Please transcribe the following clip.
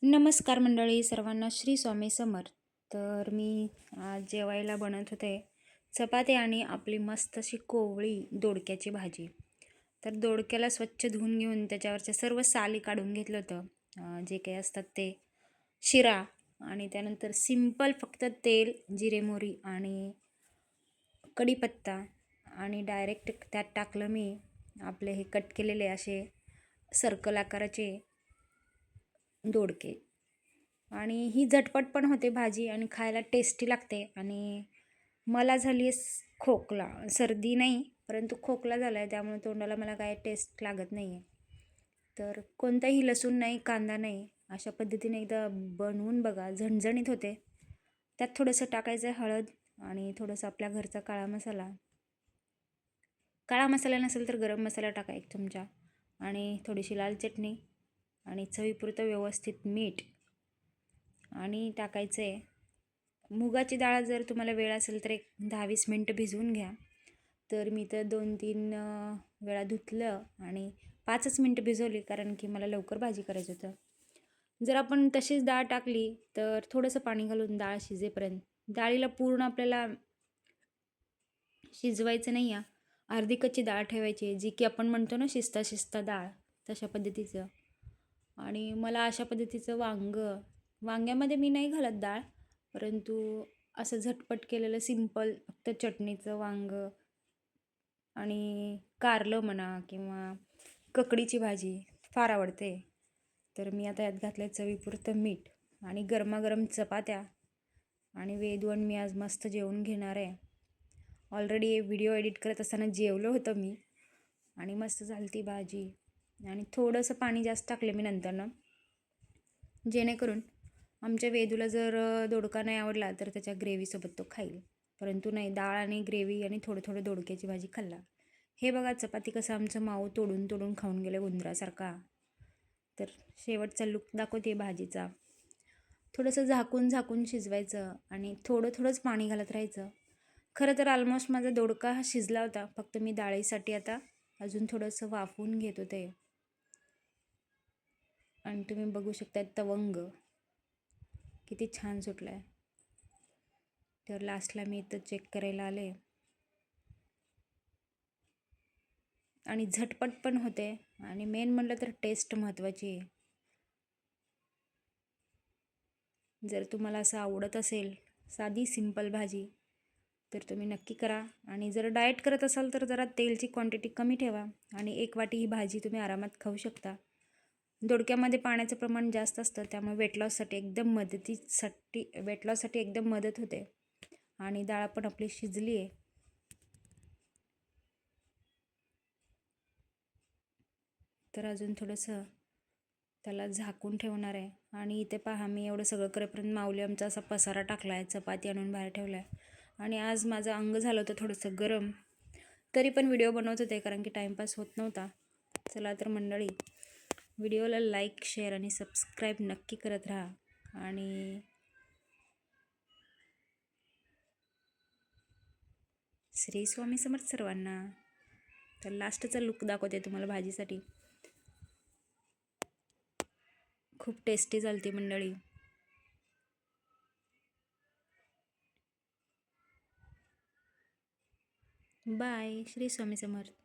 नमस्कार मंडळी सर्वांना श्री स्वामी समर्थ. तर मी आज जेवायला बनवत होते चपाती आणि आपली मस्त अशी कोवळी दोडक्याची भाजी. तर दोडक्याला स्वच्छ धुवून घेऊन त्याच्यावरच्या सर्व साली काढून घेतलं होतं. जे काही असतात ते शिरा आणि त्यानंतर सिंपल फक्त तेल, जिरे मोहरी आणि कढीपत्ता आणि डायरेक्ट त्यात टाकलं मी आपले हे कट केलेले असे सर्कल आकाराचे दोडके. आणि ही झटपट पण होते भाजी आणि खायला टेस्टी लागते. आणि मला झाली आहे खोकला, सर्दी नाही परंतु खोकला झाला आहे, त्यामुळे तोंडाला मला काय टेस्ट लागत नाही आहे. तर कोणताही लसूण नाही, कांदा नाही, अशा पद्धतीने एकदा बनवून बघा, झणझणीत होते. त्यात थोडंसं टाकायचं आहे हळद आणि थोडंसं आपल्या घरचा काळा मसाला. काळा मसाला नसेल तर गरम मसाला टाका 1 चमचा आणि थोडीशी लाल चटणी आणि चवीपुरतं व्यवस्थित मीठ आणि टाकायचं आहे मुगाची डाळ. जर तुम्हाला वेळ असेल तर एक 10-20 मिनटं भिजवून घ्या. तर मी तर 2-3 वेळा धुतलं आणि 5च मिनटं भिजवली, कारण की मला लवकर भाजी करायचं होतं. जर आपण तशीच डाळ टाकली तर थोडंसं पाणी घालून डाळ शिजेपर्यंत, डाळीला पूर्ण आपल्याला शिजवायचं नाही आहे, अर्धी कच्ची डाळ ठेवायची, जी की आपण म्हणतो ना शिजता शिजता डाळ, तशा पद्धतीचं. आणि मला अशा पद्धतीचं वांग्यामध्ये मी नाही घालत डाळ, परंतु असं झटपट केलेलं सिंपल फक्त चटणीचं वांगं आणि कारलं म्हणा किंवा ककडीची भाजी फार आवडते. तर मी आता यात घातलं चवीपुरतं मीठ आणि गरमागरम चपात्या. आणि वेदवण मी आज मस्त जेवून घेणार आहे. ऑलरेडी व्हिडिओ एडिट करत असताना जेवलं होतं मी आणि मस्त झाली ती भाजी. आणि थोडंसं पाणी जास्त टाकले मी नंतरनं, जेणेकरून आमच्या वेदूला जर दोडका नाही आवडला तर त्याच्या ग्रेव्हीसोबत तो खाईल. परंतु नाही, डाळ आणि ग्रेव्ही आणि थोडं थोडं दोडक्याची भाजी खाल्ला. हे बघा चपाती कसं आमचं माऊ तोडून तोडून खाऊन गेलं उंदरासारखा. तर शेवटचा लुक दाखवते भाजीचा. थोडंसं झाकून झाकून शिजवायचं आणि थोडं थोडंच पाणी घालत राहायचं. खरं तर ऑलमोस्ट माझा दोडका हा शिजला होता, फक्त मी डाळीसाठी आता अजून थोडंसं वाफवून घेत होते. आणि तुम्ही बघू शकता तवंग किती छान सुटला आहे. तर लास्टला मी इथं चेक करायला आले. आणि झटपट पण होते आणि मेन म्हटलं तर टेस्ट महत्त्वाची आहे. जर तुम्हाला असं आवडत असेल साधी सिंपल भाजी तर तुम्ही नक्की करा. आणि जर डाएट करत असाल तर जरा तेलची क्वांटिटी कमी ठेवा आणि 1 वाटी ही भाजी तुम्ही आरामात खाऊ शकता. दोडक्यामध्ये पाण्याचं प्रमाण जास्त असतं, त्यामुळे वेट लॉससाठी एकदम मदत होते. आणि डाळ पण आपली शिजली आहे. तर अजून थोडंसं त्याला झाकून ठेवणार आहे. आणि इथे पहा, मी एवढं सगळं करेपर्यंत माऊली आमचा असा पसारा टाकला आहे, चपाती आणून बाहेर ठेवला आहे. आणि आज माझं अंग झालं होतं थोडंसं गरम, तरी पण व्हिडिओ बनवत होते कारण की टाईमपास होत नव्हता. चला तर मंडळी, व्हिडिओला लाईक, शेअर आणि सबस्क्राईब नक्की करत राहा. आणि श्री स्वामी समर्थ सर्वांना. तर लास्टचा लुक दाखवते तुम्हाला भाजीसाठी. खूप टेस्टी झालती मंडळी. बाय. श्री स्वामी समर्थ.